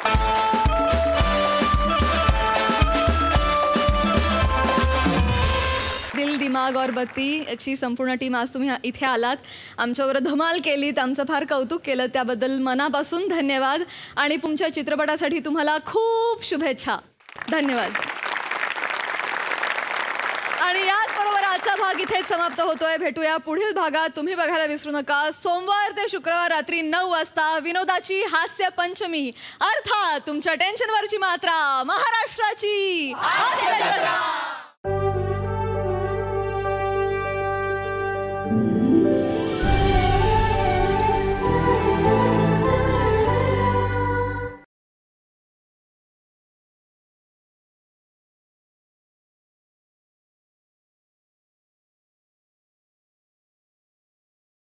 दिल दिमाग और बत्ती याची संपूर्ण टीम आज तुम्ही इथे आलात. आमच्यावर धमाल केलीत. आमचं फार कौतुक केलं त्याबद्दल मनापासून धन्यवाद. आणि तुमच्या चित्रपटासाठी तुम्हाला खूप शुभेच्छा. धन्यवाद. आणि याचबरोबर आजचा भाग इथेच समाप्त होतोय. भेटूया पुढील भागात. तुम्ही बघायला विसरू नका सोमवार ते शुक्रवार रात्री 9 वाजता विनोदाची हास्य पंचमी अर्थात तुमच्या टेन्शनवरची मात्रा महाराष्ट्राची हास्य जत्रा.